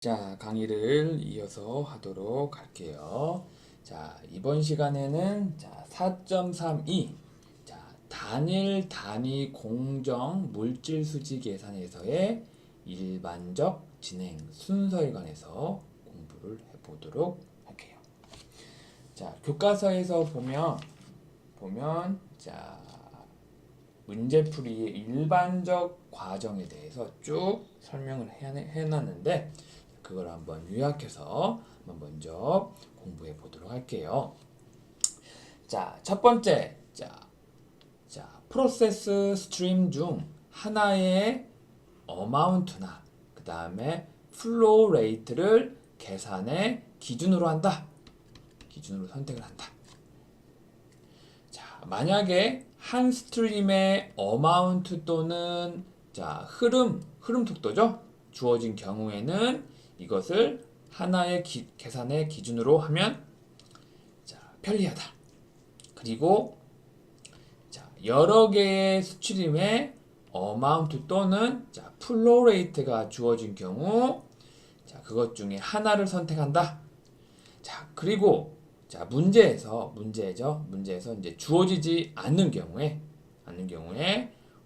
자, 강의를 이어서 하도록 할게요. 자, 이번 시간에는 4.32 단일 단위 공정 물질 수지 계산에서의 일반적 진행 순서에 관해서 공부를 해보도록 할게요. 자, 교과서에서 보면 문제풀이의 일반적 과정에 대해서 쭉 설명을 해놨는데 그걸 한번 요약해서 먼저 공부해 보도록 할게요. 자, 첫 번째, 프로세스 스트림 중 하나의 어마운트나 그 다음에 플로우 레이트를 계산의 기준으로 한다. 기준으로 선택을 한다. 자, 만약에 한 스트림의 어마운트 또는 흐름 속도죠. 주어진 경우에는 이것을 하나의 계산의 기준으로 하면 편리하다. 그리고 여러 개의 스트림의 어마운트 또는 플로우 레이트가 주어진 경우 그것 중에 하나를 선택한다. 그리고 문제에서 이제 주어지지 않는 경우에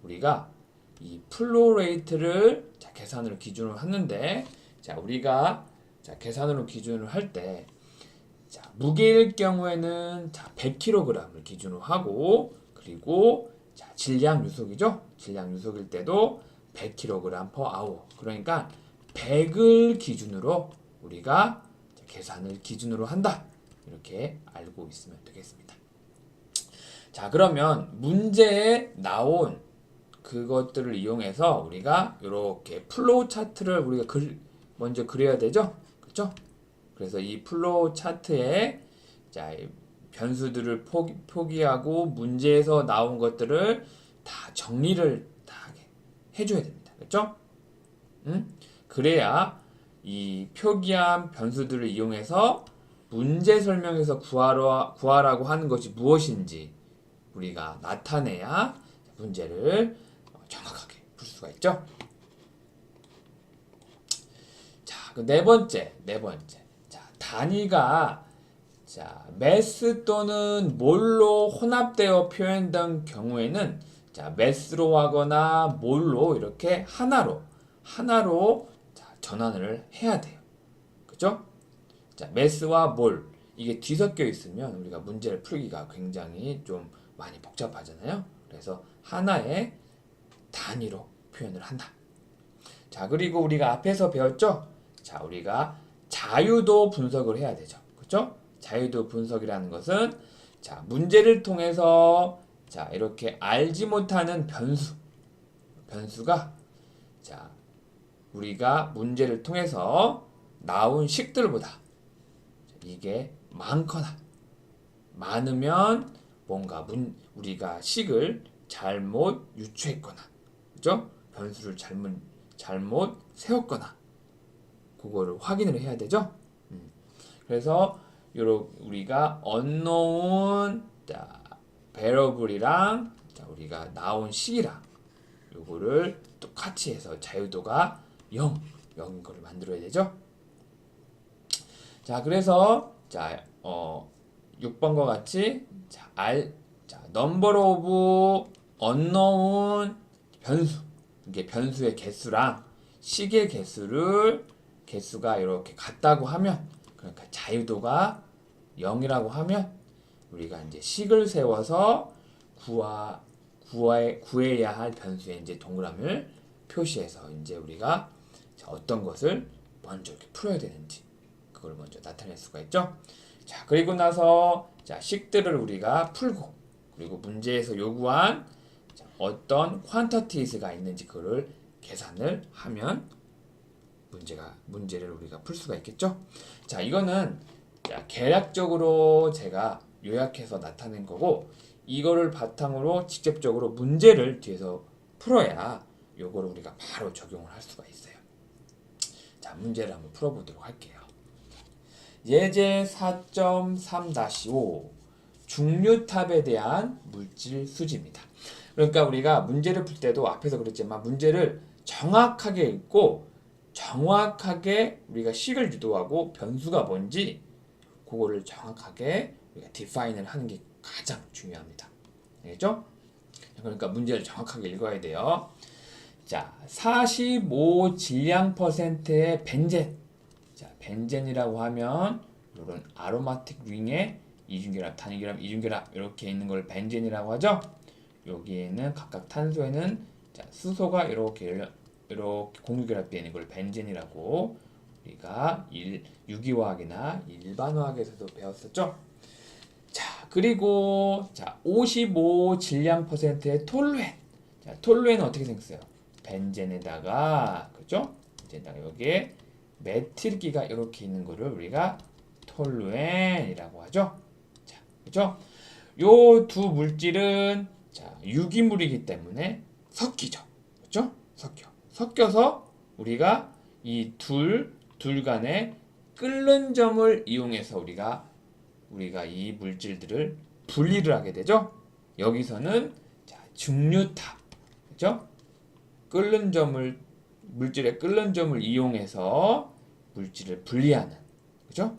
우리가 이 플로우 레이트를 계산으로 기준으로 하는데 우리가 계산으로 기준을 할 때 무게일 경우에는 100kg을 기준으로 하고 그리고 질량 유속이죠. 질량 유속일 때도 100kg per hour. 그러니까 100을 기준으로 우리가 계산을 기준으로 한다. 이렇게 알고 있으면 되겠습니다. 자, 그러면 문제에 나온 그것들을 이용해서 우리가 이렇게 플로우 차트를 우리가 먼저 그려야 되죠? 그렇죠? 그래서 이 플로우 차트에 변수들을 포기하고 문제에서 나온 것들을 다 정리를 다 해줘야 됩니다. 그렇죠? 그래야 이 표기한 변수들을 이용해서 문제 설명에서 구하라고 하는 것이 무엇인지 우리가 나타내야 문제를 정확하게 풀 수가 있죠. 자, 그 네 번째. 단위가 매스 또는 몰로 혼합되어 표현된 경우에는 매스로 하거나 몰로 이렇게 하나로 전환을 해야 돼요. 그죠? 매스와 몰 이게 뒤섞여 있으면 우리가 문제를 풀기가 굉장히 좀 많이 복잡하잖아요. 그래서 하나의 단위로 표현을 한다. 자, 그리고 우리가 앞에서 배웠죠? 우리가 자유도 분석을 해야 되죠. 그렇죠? 자유도 분석이라는 것은 문제를 통해서 이렇게 알지 못하는 변수가 우리가 문제를 통해서 나온 식들보다 이게 많으면 뭔가 우리가 식을 잘못 유추했거나, 그죠? 변수를 잘못 세웠거나, 그거를 확인을 해야 되죠. 그래서 우리가 unknown variable이랑 우리가 나온 식이랑 요거를 똑같이 해서 자유도가 0인 거를 만들어야 되죠. 자, 그래서 6번과 같이 number of unknown 이게 변수의 개수랑 식의 개수가 이렇게 같다고 하면, 그러니까 자유도가 0이라고 하면 우리가 이제 식을 세워서 구해야 할 변수에 이제 동그라미를 표시해서 이제 우리가 어떤 것을 먼저 이렇게 풀어야 되는지 그걸 먼저 나타낼 수가 있죠. 자, 그리고 나서 식들을 우리가 풀고 그리고 문제에서 요구한 어떤 quantities가 있는지 그거를 계산을 하면 문제를 우리가 풀 수가 있겠죠. 자, 이거는 계략적으로 제가 요약해서 나타낸 거고 이거를 바탕으로 직접적으로 문제를 뒤에서 풀어야 요거를 우리가 바로 적용을 할 수가 있어요. 자, 문제를 한번 풀어보도록 할게요. 예제 4.3-5 중류탑에 대한 물질 수지입니다. 그러니까 우리가 문제를 풀 때도 앞에서 그랬지만 문제를 정확하게 읽고 정확하게 우리가 식을 유도하고 변수가 뭔지 그거를 정확하게 우리가 디파인을 하는 게 가장 중요합니다. 알겠죠? 그러니까 문제를 정확하게 읽어야 돼요. 자, 45 질량 퍼센트의 벤젠. 자, 벤젠이라고 하면 이런 아로마틱 링에 이중결합, 단위결합, 이중결합 이렇게 있는 걸 벤젠이라고 하죠. 여기에는 각각 탄소에는 자, 수소가 이렇게 공유결합되어 있는 걸 벤젠이라고 우리가 유기화학이나 일반화학에서도 배웠었죠. 자, 그리고 자, 55 질량 퍼센트의 톨루엔. 자, 톨루엔은 어떻게 생겼어요? 벤젠에다가 그죠? 벤젠에다가 여기에 메틸기가 이렇게 있는 거를 우리가 톨루엔이라고 하죠. 자, 그죠? 요 두 물질은 자, 유기물이기 때문에 섞이죠. 그죠? 섞여서 우리가 이 둘 간에 끓는 점을 이용해서 우리가 이 물질들을 분리를 하게 되죠. 여기서는 자, 증류탑. 그죠? 물질의 끓는 점을 이용해서 물질을 분리하는. 그죠?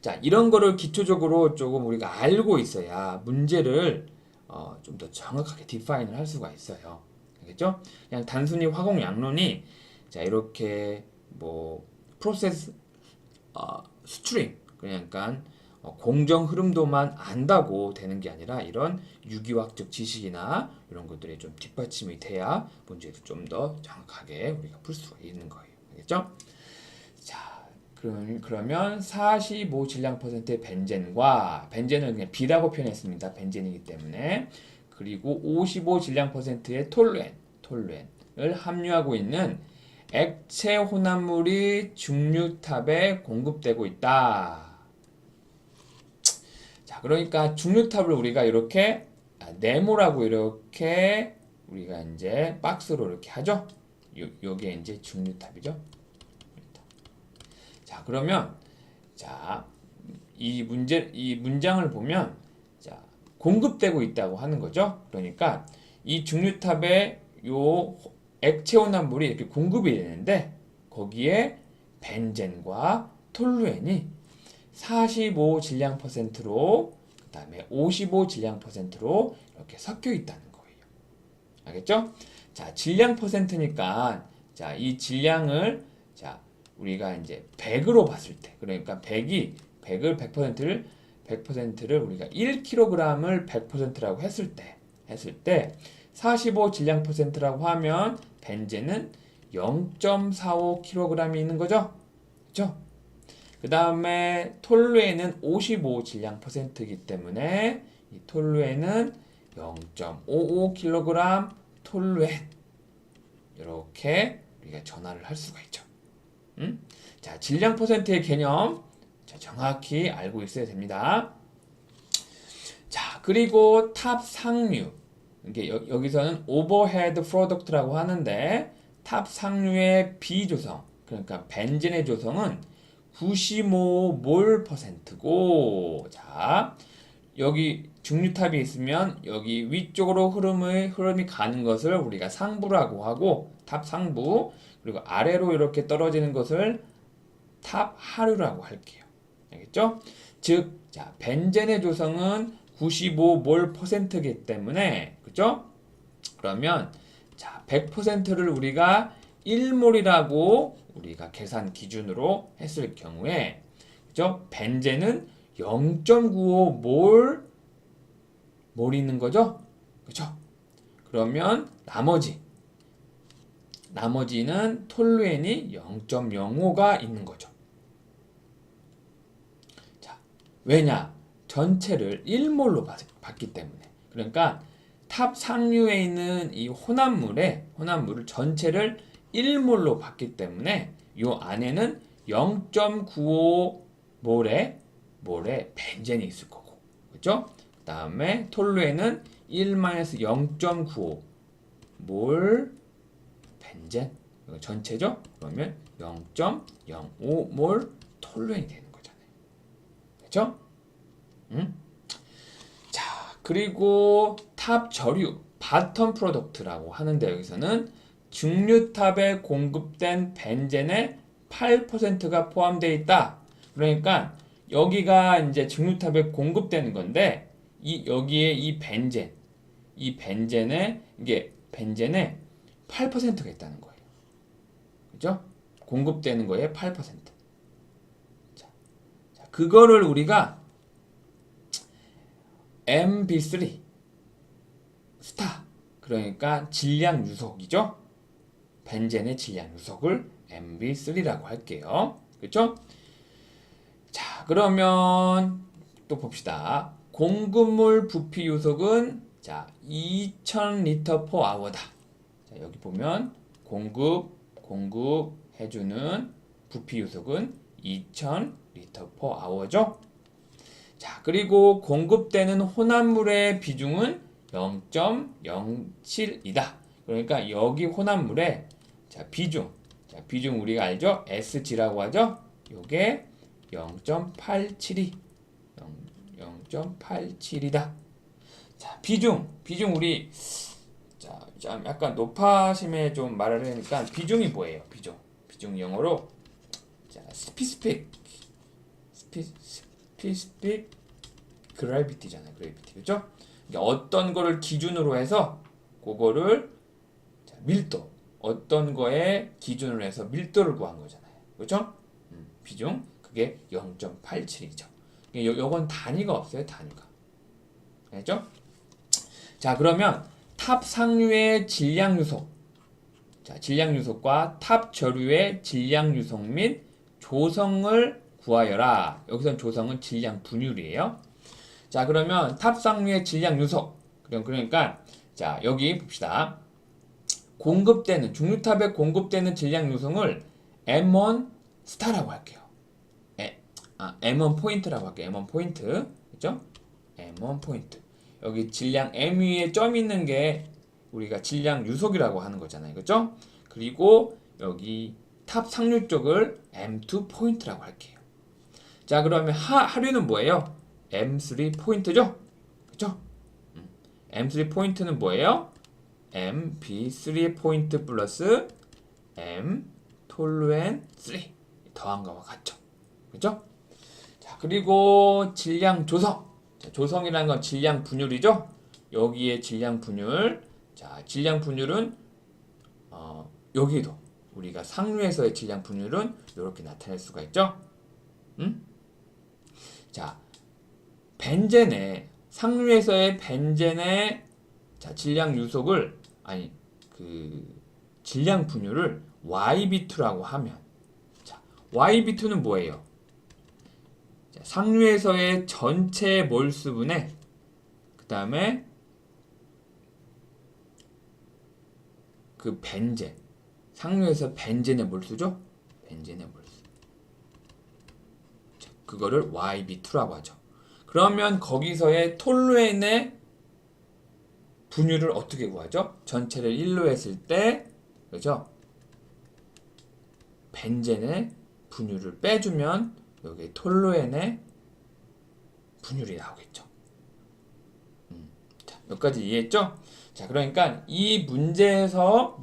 자, 이런 거를 기초적으로 조금 우리가 알고 있어야 문제를 좀 더 정확하게 디파인을 할 수가 있어요. 알겠죠? 그냥 단순히 화공 양론이 자, 이렇게 뭐 프로세스 스트림 그러니까 공정 흐름도만 안다고 되는 게 아니라 이런 유기화학적 지식이나 이런 것들이 좀 뒷받침이 돼야 문제를 좀 더 정확하게 우리가 풀 수가 있는 거예요. 알겠죠? 자, 그러면 45 질량 퍼센트의 벤젠과 벤젠을 그냥 B라고 표현했습니다. 벤젠이기 때문에 그리고 55 질량 퍼센트의 톨루엔을 함유하고 있는 액체 혼합물이 중류탑에 공급되고 있다. 자, 그러니까 중류탑을 우리가 이렇게 네모라고 이렇게 우리가 이제 박스로 이렇게 하죠. 요게 이제 중류탑이죠. 자, 그러면 자, 이 문장을 보면 자, 공급되고 있다고 하는 거죠. 그러니까 이 중류탑에 요 액체 혼합물이 이렇게 공급이 되는데 거기에 벤젠과 톨루엔이 45 질량 퍼센트로 그 다음에 55 질량 퍼센트로 이렇게 섞여 있다는 거예요. 알겠죠? 자, 질량 퍼센트니까 자, 이 질량을 자, 우리가 이제 100으로 봤을 때 그러니까 100%를 우리가 1kg을 100%라고 했을 때 45 질량 퍼센트라고 하면 벤젠은 0.45kg이 있는 거죠. 그렇죠? 그 다음에 톨루엔은 55 질량 퍼센트이기 때문에 이 톨루엔은 0.55kg 톨루엔 이렇게 우리가 전환을 할 수가 있죠. 자, 질량 퍼센트의 개념 자, 정확히 알고 있어야 됩니다. 자, 그리고 탑 상류 이게 여기서는 오버헤드 프로덕트라고 하는데 탑 상류의 비조성 그러니까 벤젠의 조성은 95몰 %고 자, 여기 중류탑이 있으면 여기 위쪽으로 흐름이 가는 것을 우리가 상부라고 하고 탑 상부 그리고 아래로 이렇게 떨어지는 것을 탑 하류라고 할게요. 알겠죠? 즉, 자, 벤젠의 조성은 95몰 %이기 때문에 그죠? 그러면 자, 100%를 우리가 1몰이라고 우리가 계산 기준으로 했을 경우에 그죠? 벤젠은 0.95몰 있는 거죠? 그죠? 그러면 나머지는 톨루엔이 0.05가 있는 거죠. 자, 왜냐? 전체를 1몰로 봤기 때문에. 그러니까 탑 상류에 있는 이 혼합물을 전체를 1몰로 봤기 때문에 이 안에는 0.95몰의 벤젠이 있을 거고. 그렇죠? 그 다음에 톨루엔은 1-0.95몰 벤젠 전체죠? 그러면 0.05몰 톨루엔이 되는 거잖아요. 그렇죠? 자, 그리고 탑 저류 바텀 프로덕트라고 하는데 여기서는 증류탑에 공급된 벤젠의 8%가 포함되어 있다. 그러니까 여기가 이제 증류탑에 공급되는 건데 여기에 이 벤젠에 이게 벤젠에 8%가 있다는 거예요. 그죠? 공급되는 거에 8%. 자, 그거를 우리가 MB3 스타, 그러니까 질량 유속이죠. 벤젠의 질량 유속을 MB3라고 할게요. 그렇죠? 자, 그러면 또 봅시다. 공급물 부피 요속은 자 2000리터 per hour다. 자, 여기 보면 공급해주는 부피 요속은 2000리터 per hour죠. 자, 그리고 공급되는 혼합물의 비중은 0.07이다. 그러니까 여기 혼합물의 비중 우리가 알죠? SG라고 하죠? 요게 0.87이 0.87이다. 자, 비중 우리 좀 약간 높아심에 좀 말을 하니까 비중이 뭐예요? 비중 영어로 specific gravity잖아요. gravity. 그죠? 어떤 거를 기준으로 해서 그거를 밀도, 어떤 거에 기준으로 해서 밀도를 구한 거잖아요. 그죠? 비중 그게 0.87이죠. 요건 단위가 없어요. 단위가. 알죠? 자, 그러면 탑 상류의 질량 유속. 자, 질량 유속과 탑 저류의 질량 유속 및 조성을 구하여라. 여기선 조성은 질량 분율이에요. 자, 그러면 탑 상류의 질량 유속. 그러니까 자, 여기 봅시다. 중류탑에 공급되는 질량 유속을 M1 스타라고 할게요. M1 포인트라고 할게요. M1 포인트. 그죠? M1 포인트. 여기 질량 M 위에 점 있는 게 우리가 질량 유속이라고 하는 거잖아요. 그죠? 그리고 여기 탑 상류 쪽을 M2 포인트라고 할게요. 자, 그러면 하류는 뭐예요? M3 포인트죠? 그죠? M3 포인트는 뭐예요? MB3 포인트 플러스 M 톨루엔 3 더한 거와 같죠. 그죠? 자, 그리고 질량 조성. 자, 조성이라는 건 질량 분율이죠. 여기에 질량 분율. 자, 질량 분율은 여기도 우리가 상류에서의 질량 분율은 이렇게 나타낼 수가 있죠. 자, 벤젠의 상류에서의 벤젠의 질량 유속을 질량 분율을 YB2라고 하면, 자, YB2는 뭐예요? 자, 상류에서의 전체 몰수분의 그 다음에 그 벤젠, 상류에서 벤젠의 몰수죠? 벤젠의 몰수. 자, 그거를 YB2라고 하죠. 그러면 거기서의 톨루엔의 분율을 어떻게 구하죠? 전체를 1로 했을 때, 그죠? 벤젠의 분율을 빼주면 여기 톨루엔의 분율이 나오겠죠. 자, 여기까지 이해했죠? 자, 그러니까 이 문제에서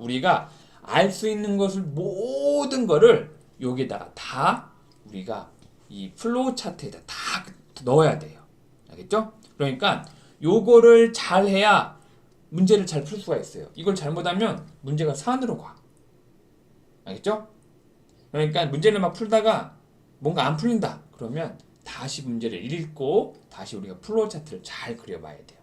우리가 알 수 있는 것을 모든 거를 여기다가 다 우리가 이 플로우 차트에다 다 넣어야 돼요. 알겠죠? 그러니까 요거를 잘 해야 문제를 잘 풀 수가 있어요. 이걸 잘못하면 문제가 산으로 가. 알겠죠? 그러니까 문제를 막 풀다가 뭔가 안 풀린다. 그러면 다시 문제를 읽고 다시 우리가 플로우 차트를 잘 그려봐야 돼요.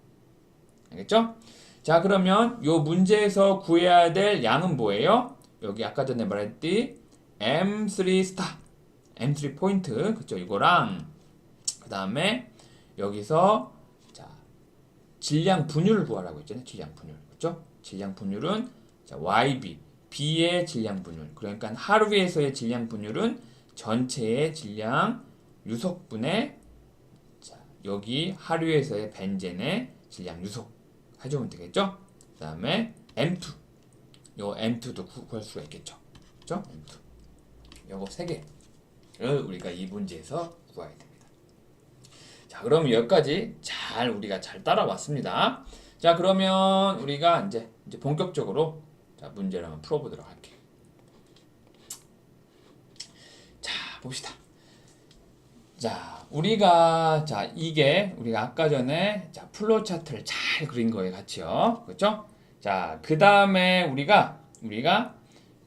알겠죠? 자, 그러면 요 문제에서 구해야 될 양은 뭐예요? 여기 아까 전에 말했듯이 M3 스타, M3 포인트, 그쵸? 이거랑 그 다음에 여기서 질량 분율을 구하라고 했잖아요. 질량 분율. 그렇죠? 질량 분율은 YB, B의 질량 분율. 그러니까 하루에서의 질량 분율은 전체의 질량 유속분의 여기 하루에서의 벤젠의 질량 유속 해주면 되겠죠? 그 다음에 M2. 요 M2도 구할 수가 있겠죠? 그렇죠? M2. 요거 3개를 우리가 이 문제에서 구해야 됩니다. 자, 그럼 여기까지 우리가 잘 따라왔습니다. 자, 그러면 우리가 이제 본격적으로 자, 문제를 한번 풀어보도록 할게요. 자, 봅시다. 자, 이게 우리가 아까 전에 자, 플로우 차트를 잘 그린 거예요, 같이요. 그렇죠? 자, 그 다음에 우리가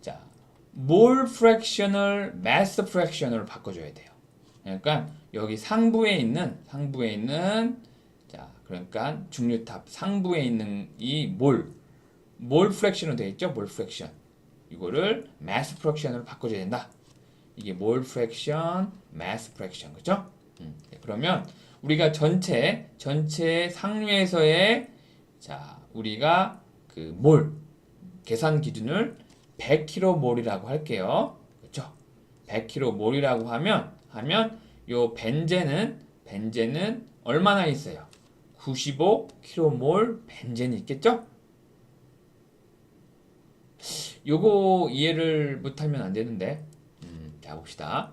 자, 몰 프랙션을 마스 프랙션으로 바꿔줘야 돼요. 그러니까 여기 상부에 있는 자, 그러니까 중류탑 상부에 있는 이 몰 프랙션으로 되어 있죠? 몰 프랙션. 이거를 마스 프랙션으로 바꿔줘야 된다. 이게 몰 프랙션, 마스 프랙션, 그죠? 그러면 우리가 전체 상류에서의 자, 우리가 그 몰 계산 기준을 100km몰이라고 할게요. 그렇죠? 100km몰이라고 하면 요 벤젠은 얼마나 있어요? 95km몰 벤젠이 있겠죠? 요거 이해를 못하면 안 되는데. 자, 봅시다.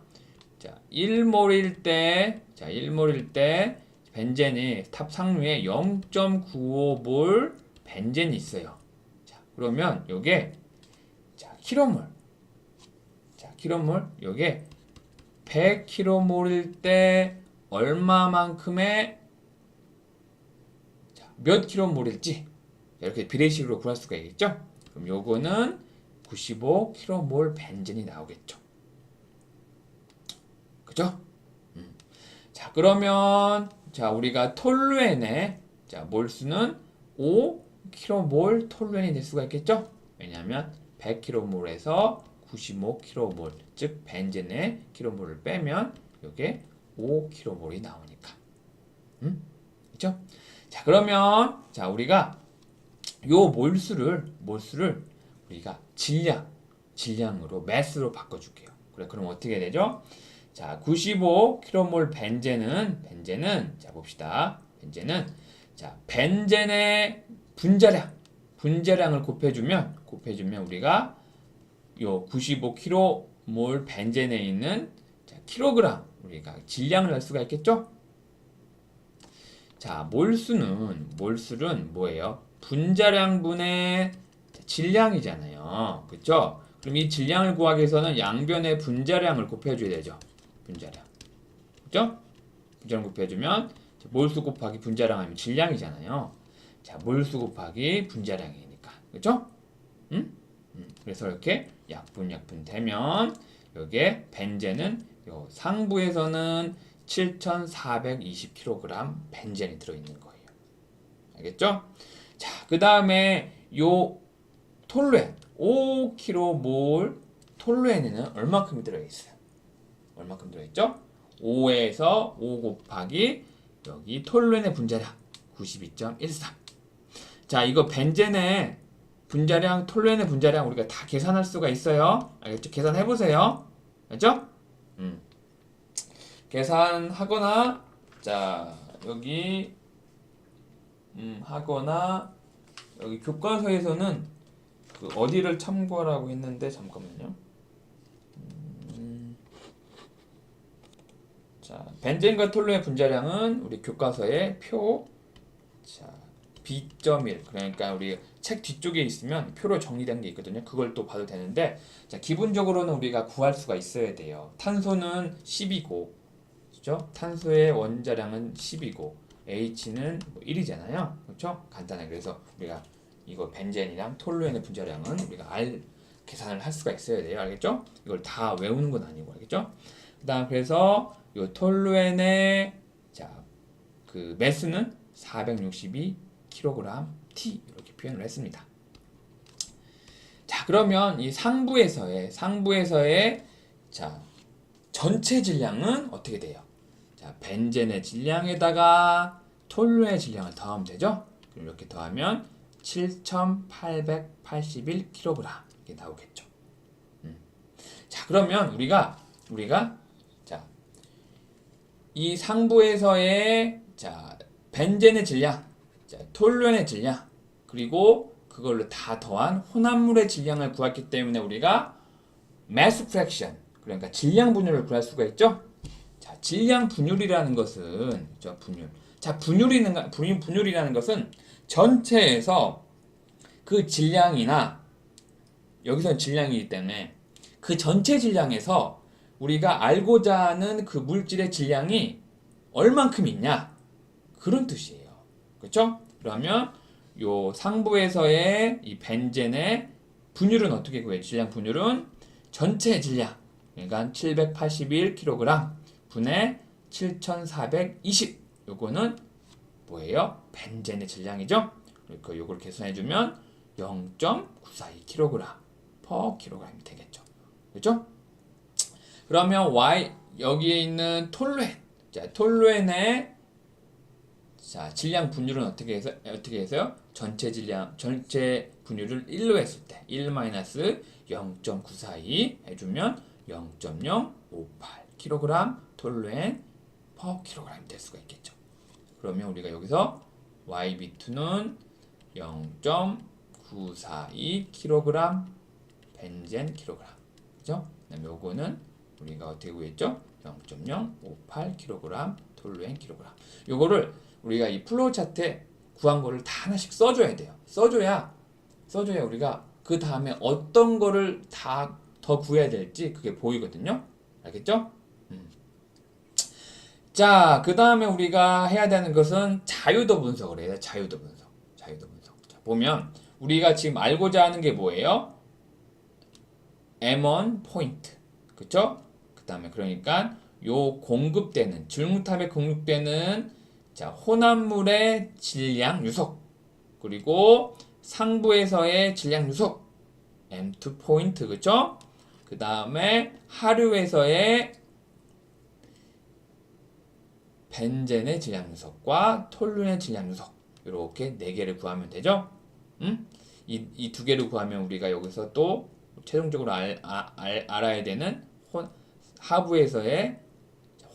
자, 1몰일 때 벤젠이 탑 상류에 0.95몰 벤젠이 있어요. 자, 그러면 요게 자, 킬로몰. 자, 킬로몰. 요게 100km몰일 때 얼마만큼의 자, 몇 킬로몰일지 이렇게 비례식으로 구할 수가 있겠죠? 그럼 요거는 95km몰 벤젠이 나오겠죠. 그죠? 자, 그러면 자, 우리가 톨루엔의 자, 몰수는 5km몰 톨루엔이 될 수가 있겠죠? 왜냐하면 100km몰에서 95km몰, 즉 벤젠의 킬로몰을 빼면 이게 5km몰이 나오니까. 그렇죠? 자, 그러면 자, 우리가 요 몰수를 우리가 질량으로 매스로 바꿔 줄게요. 그래, 그럼 어떻게 되죠? 자, 95km몰 벤젠은 자, 봅시다. 자, 벤젠의 분자량을 곱해주면 우리가 요 95km몰 벤젠에 있는 자, 킬로그램 우리가 질량을 알 수가 있겠죠? 자, 몰수는 뭐예요? 분자량분의 질량이잖아요. 그렇죠? 그럼 이 질량을 구하기 위해서는 양변의 분자량을 곱해줘야 되죠. 분자량. 그죠? 분자량 곱해주면 몰수 곱하기 분자량 하면 질량이잖아요. 자, 몰수 곱하기 분자량이니까. 그죠? 그래서 이렇게 약분 되면 여기에 벤젠은 요 상부에서는 7,420kg 벤젠이 들어있는 거예요. 알겠죠? 자, 그 다음에 요 톨루엔 5km몰 톨루엔에는 얼마큼 들어있어요? 얼마큼 들어있죠? 5에서 5 곱하기 여기 톨루엔의 분자량 92.13. 자, 이거 벤젠의 분자량, 톨루엔의 분자량 우리가 다 계산할 수가 있어요. 알겠죠? 계산해보세요. 알죠? 계산하거나, 자, 여기, 하거나, 여기 교과서에서는 그 어디를 참고하라고 했는데, 잠깐만요. 자, 벤젠과 톨루의 분자량은 우리 교과서의 표, 자, B.1 그러니까 우리 책 뒤쪽에 있으면 표로 정리된 게 있거든요. 그걸 또 봐도 되는데, 자, 기본적으로는 우리가 구할 수가 있어야 돼요. 탄소는 10이고, 그렇죠? 탄소의 원자량은 10이고, H는 1이잖아요. 그렇죠? 간단하게 그래서 우리가 이거 벤젠이랑 톨루엔의 분자량은 우리가 계산을 할 수가 있어야 돼요. 알겠죠? 이걸 다 외우는 건 아니고, 알겠죠? 그다음 그래서 요 톨루엔의 자, 그 매스는 462kg T 이렇게 표현을 했습니다. 자, 그러면 이 상부에서의 자, 전체 질량은 어떻게 돼요? 자, 벤젠의 질량에다가 톨루의 질량을 더하면 되죠? 그럼 이렇게 더하면 7,881kg 이렇게 나오겠죠. 자, 그러면 우리가 자, 이 상부에서의 자, 벤젠의 질량, 자, 톨루엔의 질량, 그리고 그걸로 다 더한 혼합물의 질량을 구했기 때문에 우리가 mass fraction, 그러니까 질량 분율을 구할 수가 있죠. 자, 질량 분율이라는 것은 자, 분율이라는 것은 전체에서 그 질량이나 여기서는 질량이기 때문에 그 전체 질량에서 우리가 알고자 하는 그 물질의 질량이 얼만큼 있냐 그런 뜻이에요. 그렇죠? 그러면 요 상부에서의 이 벤젠의 분율은 어떻게 구해요? 질량 분율은 전체 질량 그러니까 781kg 분의 7420 요거는 뭐예요? 벤젠의 질량이죠? 그러니까 요걸 계산해주면 0.942kg per kg이 되겠죠. 그렇죠? 그러면 Y 여기에 있는 톨루엔 자 톨루엔의 자 질량 분율은 어떻게 해서요? 전체 질량 전체 분율을 1로 했을 때 1-0.942 해주면 0.058kg 톨루엔 per kg이 될 수가 있겠죠. 그러면 우리가 여기서 YB2는 0.942kg 벤젠 kg 그죠? 그다음에 요거는 우리가 어떻게 구했죠? 0.058kg 톨루엔 kg 요거를 우리가 이 플로우 차트에 구한 거를 다 하나씩 써줘야 돼요. 써줘야 우리가 그 다음에 어떤 거를 다 더 구해야 될지 그게 보이거든요. 알겠죠? 자, 그 다음에 우리가 해야 되는 것은 자유도 분석을 해야 돼요. 자유도 분석. 자, 보면 우리가 지금 알고자 하는 게 뭐예요? M1 포인트. 그쵸? 그 다음에 그러니까 요 공급되는 질문탑에 공급되는 자, 혼합물의 질량 유속 그리고 상부에서의 질량 유속 M2 포인트. 그쵸? 그 다음에 하류에서의 벤젠의 질량 유속과 톨루엔의 질량 유속 이렇게 4개를 구하면 되죠. 이 2개를 구하면 우리가 여기서 또 최종적으로 알아야 되는 하부에서의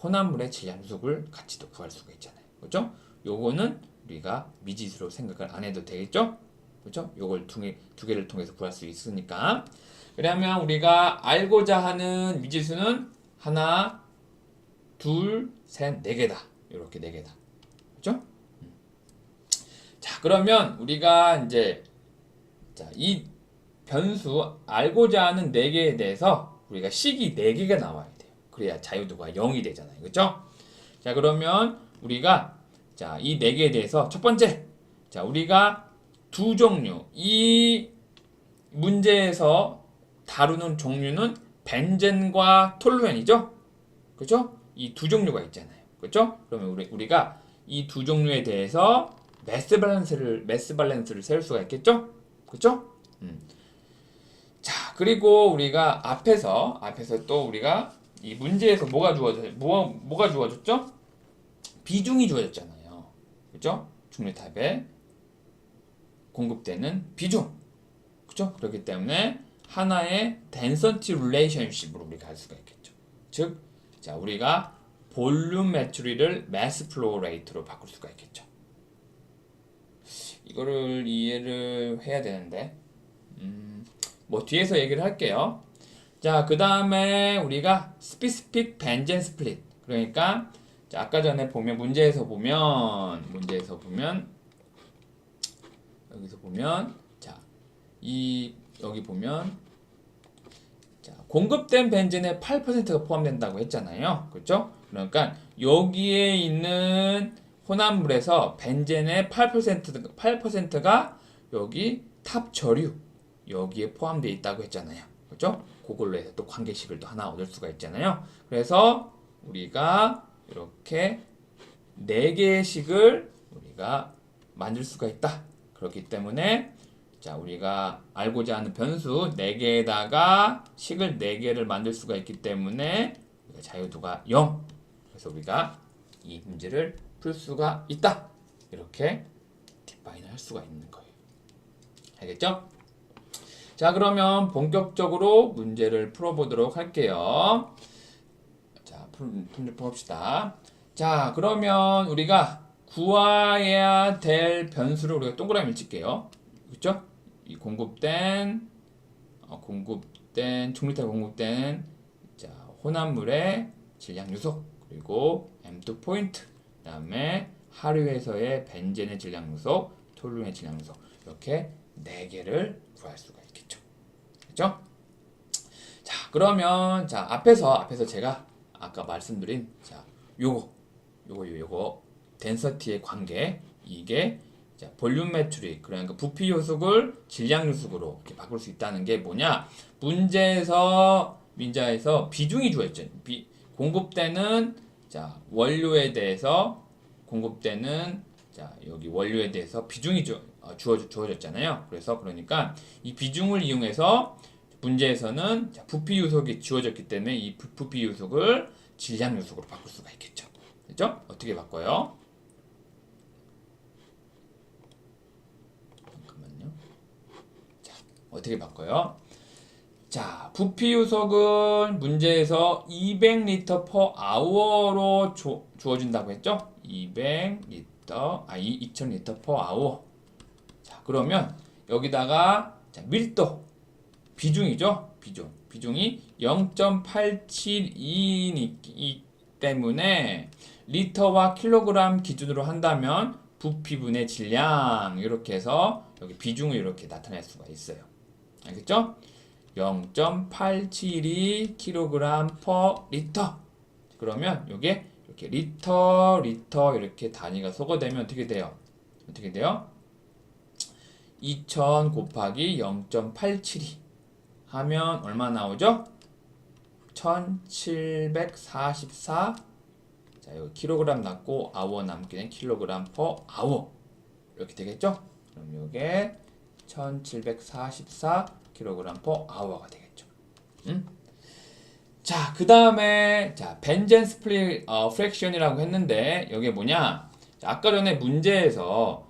혼합물의 질량 유속을 같이 또 구할 수가 있잖아요. 그렇죠? 요거는 우리가 미지수로 생각을 안 해도 되겠죠? 그렇죠? 요걸 두 개를 통해서 구할 수 있으니까. 그러면 우리가 알고자 하는 미지수는 하나, 둘, 셋, 4개다. 이렇게 4개다. 그렇죠? 자, 그러면 우리가 이제 자, 이 변수 알고자 하는 4개에 대해서 우리가 식이 4개가 나와야 돼요. 그래야 자유도가 0이 되잖아요. 그렇죠? 자, 그러면 우리가 자, 이 4개에 대해서 첫 번째 자, 우리가 두 종류 이 문제에서 다루는 종류는 벤젠과 톨루엔이죠. 그렇죠? 이 두 종류가 있잖아요. 그렇죠? 그러면 우리가 이 두 종류에 대해서 매스 밸런스를 세울 수가 있겠죠? 그렇죠? 자, 그리고 우리가 앞에서 또 우리가 이 문제에서 뭐가 주어졌죠? 비중이 주어졌잖아요. 그렇죠? 중류탑에 공급되는 비중. 그렇죠? 그렇기 때문에 하나의 density relationship으로 우리가 할 수가 있겠죠. 즉, 자, 우리가 볼륨메트리를 mass flow rate로 바꿀 수가 있겠죠. 이거를 이해를 해야 되는데, 뭐 뒤에서 얘기를 할게요. 자, 그 다음에 우리가 specific benzene split. 그러니까 자, 아까 전에 보면 문제에서 보면 여기서 보면 자, 여기 보면 자, 공급된 벤젠에 8%가 포함된다고 했잖아요. 그렇죠? 그러니까 여기에 있는 혼합물에서 벤젠의 8%가 여기 탑 저류 여기에 포함되어 있다고 했잖아요. 그렇죠? 그걸로 해서 또 관계식을 또 하나 얻을 수가 있잖아요. 그래서 우리가 이렇게 4개의 식을 우리가 만들 수가 있다. 그렇기 때문에 자, 우리가 알고자 하는 변수 4개에다가 식을 4개를 만들 수가 있기 때문에 자유도가 0. 그래서 우리가 이 문제를 풀 수가 있다. 이렇게 디파인을 할 수가 있는 거예요. 알겠죠? 자, 그러면 본격적으로 문제를 풀어보도록 할게요. 자, 문제 풀어봅시다. 자, 그러면 우리가 구해야 될 변수를 우리가 동그라미를 칠게요. 그렇죠? 이 공급된 중립탑에 공급된 자, 혼합물의 질량 유속 그리고 M2 포인트 그다음에 하류에서의 벤젠의 질량 유속, 톨루엔의 질량 유속 이렇게 4개를 구할 수가 있겠죠. 되겠죠? 자, 그러면 자, 앞에서 제가 아까 말씀드린 자, 요거 덴서티의 관계 이게 자, 볼륨 매트릭 그러니까 부피 요속을 질량 요속으로 이렇게 바꿀 수 있다는 게 뭐냐? 문제에서 비중이 주어졌죠. 공급되는 자, 원료에 대해서 공급되는 자, 여기 원료에 대해서 비중이 주어졌잖아요. 그러니까 이 비중을 이용해서 문제에서는 자, 부피 요속이 주어졌기 때문에 이 부피 요속을 질량 요속으로 바꿀 수가 있겠죠. 그죠? 어떻게 바꿔요? 잠깐만요. 자, 어떻게 바꿔요? 자, 부피 요속은 문제에서 200리터 per hour로 주어진다고 했죠? 2000리터 per hour. 자, 그러면 여기다가 자, 밀도 비중이죠. 비중이 0.872이기 때문에 리터와 킬로그램 기준으로 한다면 부피분의 질량 이렇게 해서 여기 비중을 이렇게 나타낼 수가 있어요. 알겠죠? 0.872 kg per 리터. 그러면 이게 이렇게 리터 이렇게 단위가 소거되면 어떻게 돼요? 2000 곱하기 0.872 하면 얼마 나오죠? 1744. 자, 여기 킬로그램 남고 아워 남기는 킬로그램 per hour. 이렇게 되겠죠? 그럼 이게 1744 킬로그램 per hour가 되겠죠. 자, 그 다음에 자, 벤젠 프랙션이라고 했는데 여기 뭐냐? 자, 아까 전에 문제에서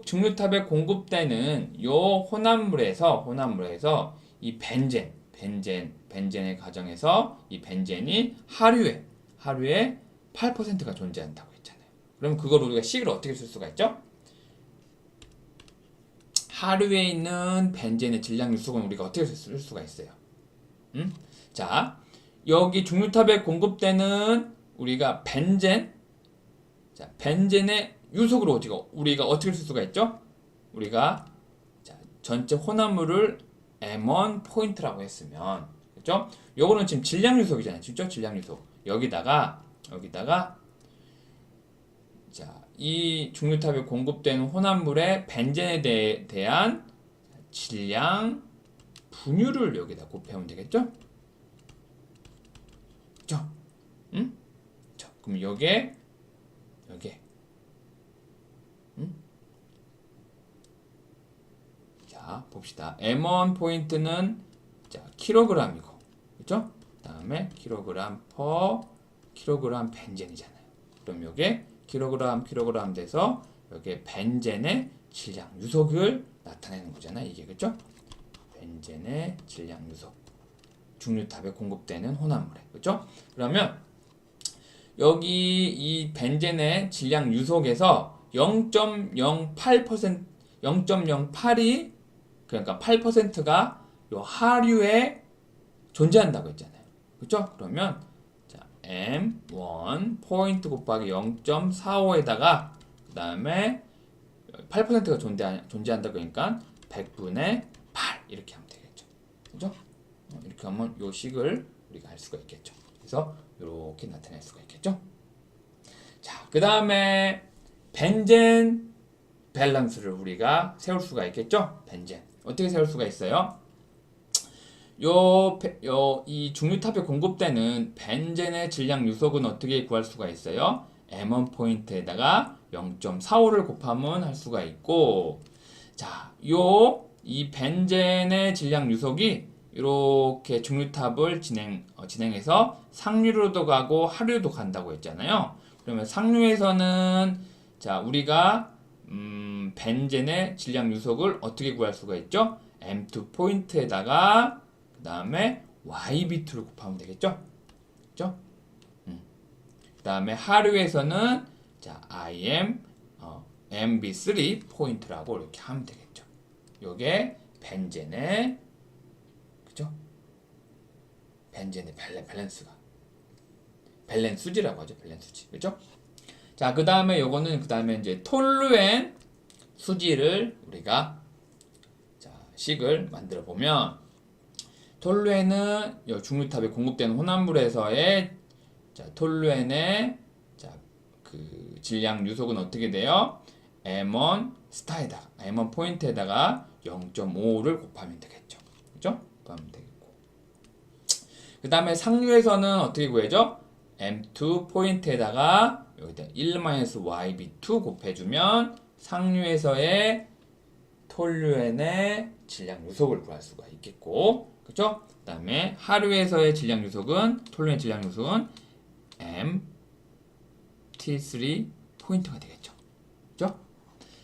중류탑에 공급되는 요 혼합물에서 이 벤젠의 과정에서 이 벤젠이 하류에 8%가 존재한다고 했잖아요. 그럼 그걸 우리가 식을 어떻게 쓸 수가 있죠? 하류에 있는 벤젠의 질량 유속은 우리가 어떻게 쓸 수가 있어요? 자, 여기 중류탑에 공급되는 우리가 벤젠의 유속으로 우리가 어떻게 쓸 수가 있죠? 우리가 자, 전체 혼합물을 M1 포인트라고 했으면 그렇죠? 요거는 지금 질량 유속이잖아요. 진짜 질량 유속. 여기다가 자, 이 중류탑에 공급되는 혼합물의 벤젠에 대한 질량 분유를 여기다 곱하면 되겠죠? 그렇죠? 자, 그럼 여기에 자, 봅시다. M1 포인트는 자, 킬로그램이고, 그렇죠? 그다음에 킬로그램 per 킬로그램 벤젠이잖아요. 그럼 요게 킬로그램 돼서 여기에 벤젠의 질량 유속을 나타내는 거잖아요. 이게 그렇죠? 벤젠의 질량 유속. 중류탑에 공급되는 혼합물에. 그렇죠? 그러면 여기 이 벤젠의 질량 유속에서 0.08이 그러니까 8%가 요 하류에 존재한다고 했잖아요. 그렇죠? 그러면 자, M1 포인트 곱하기 0.45에다가 그다음에 8%가 존재한다고 그러니까 100분의 8 이렇게 하면 되겠죠. 그렇죠? 이렇게 하면 요 식을 우리가 알 수가 있겠죠. 그래서 이렇게 나타낼 수가 있겠죠. 자, 그다음에 벤젠 밸런스를 우리가 세울 수가 있겠죠. 벤젠 어떻게 세울 수가 있어요? 이 중류탑에 공급되는 벤젠의 질량 유속은 어떻게 구할 수가 있어요? M1 포인트에다가 0.45를 곱하면 할 수가 있고, 자, 이 벤젠의 질량 유속이 이렇게 중류탑을 진행해서 상류로도 가고 하류도 간다고 했잖아요. 그러면 상류에서는 자, 우리가 벤젠의 질량 유속을 어떻게 구할 수가 있죠? M2 포인트에다가 그 다음에 YB2를 곱하면 되겠죠? 그죠? 그 다음에 하류에서는 자, MB3 포인트라고 이렇게 하면 되겠죠. 요게 벤젠의 그죠? 벤젠의 밸런스지라고 하죠. 밸런스지. 그죠? 자, 그 다음에 요거는 그 다음에 이제 톨루엔 수지를 우리가 자, 식을 만들어 보면 톨루엔은 이 중류탑에 공급되는 혼합물에서의 자, 톨루엔의 자, 그 질량 유속은 어떻게 돼요? M1 스타에다가 M1 포인트에다가 0.5를 곱하면 되겠죠. 그죠? 곱하면 되겠고. 그 다음에 상류에서는 어떻게 구해죠? M2 포인트에다가 여기다 1-YB2 곱해주면 상류에서의 톨루엔의 질량 유속을 구할 수가 있겠고, 그죠? 그 다음에 하류에서의 질량 유속은, 톨루엔 질량 유속은 MT3 포인트가 되겠죠. 그죠?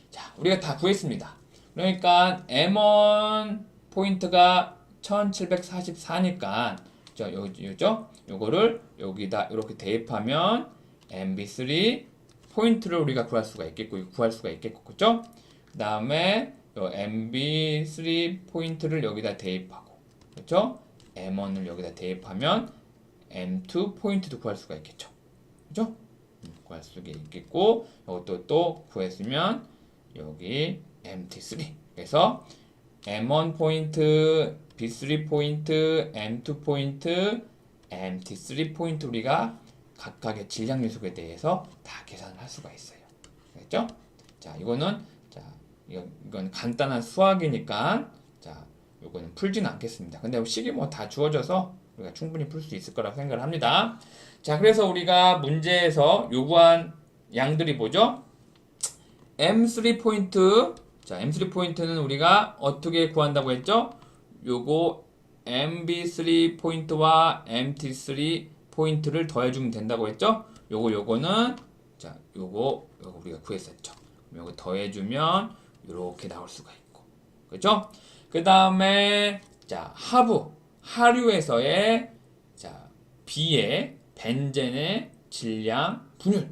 자, 우리가 다 구했습니다. 그러니까 M1 포인트가 1744니까, 요죠? 요거를 여기다 이렇게 대입하면 MB3 포인트를 우리가 구할 수가 있겠고, 그죠? 그 다음에 요 MB3 포인트를 여기다 대입하고, 그렇죠? M1을 여기다 대입하면 M2 포인트도 구할 수가 있겠죠. 그죠? 구할 수가 있겠고, 이것도 또 구했으면 여기 MT3. 그래서 M1 포인트, B3 포인트, M2 포인트, MT3 포인트 우리가 각각의 질량 유속에 대해서 다 계산을 할 수가 있어요. 알겠죠? 자, 이건 간단한 수학이니까 자, 요거는 풀지는 않겠습니다. 근데 식이 뭐 다 주어져서 우리가 충분히 풀 수 있을 거라고 생각을 합니다. 자, 그래서 우리가 문제에서 요구한 양들이 뭐죠? M3 포인트. 자, M3 포인트는 우리가 어떻게 구한다고 했죠? 요거 MB3 포인트와 MT3 포인트를 더해주면 된다고 했죠? 요거는 자, 요거 우리가 구했었죠. 요거 더해주면 이렇게 나올 수가 있고, 그죠? 그 다음에 자, 하류에서의 자, B의 벤젠의 질량 분율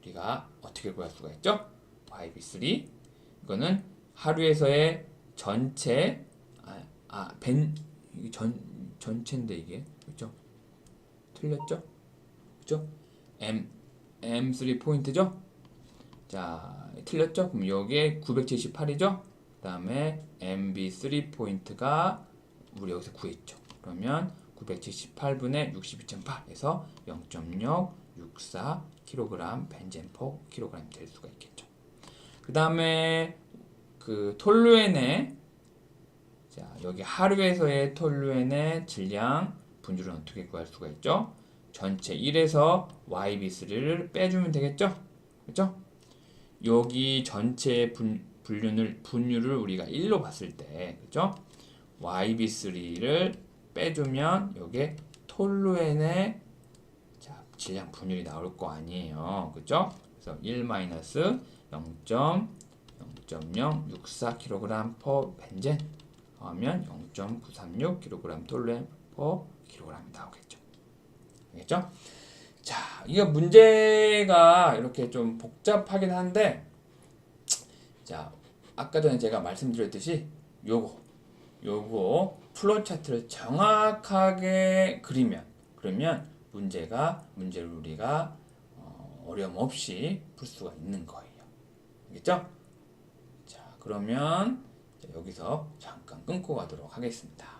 우리가 어떻게 구할 수가 있죠? YB3. 이거는 하류에서의 전체 이게 전체인데 이게 그죠? 틀렸죠? 그죠? M3 포인트죠? 자, 틀렸죠? 그럼 여기에 978이죠? 그 다음에 MB3 포인트가 우리 여기서 구했죠. 그러면 978분의 62.8에서 0.664kg 벤젠 per kg 될 수가 있겠죠. 그 다음에 그 톨루엔의 자, 여기 하류에서의 톨루엔의 질량 분율은 어떻게 구할 수가 있죠? 전체 1에서 YB3를 빼주면 되겠죠? 그렇죠? 여기 전체 분율을 우리가 1로 봤을 때, 그죠? YB3를 빼주면 여기에 톨루엔의 자, 질량 분율이 나올 거 아니에요. 그죠? 그래서 1-0.064kg per 벤젠 하면 0.936kg 톨루엔 per kg이 나오겠죠. 알겠죠? 자, 이거 문제가 이렇게 좀 복잡하긴 한데, 자, 아까 전에 제가 말씀드렸듯이 요거 플로우 차트를 정확하게 그러면 문제를 우리가 어려움 없이 풀 수가 있는 거예요. 알겠죠? 자, 그러면 여기서 잠깐 끊고 가도록 하겠습니다.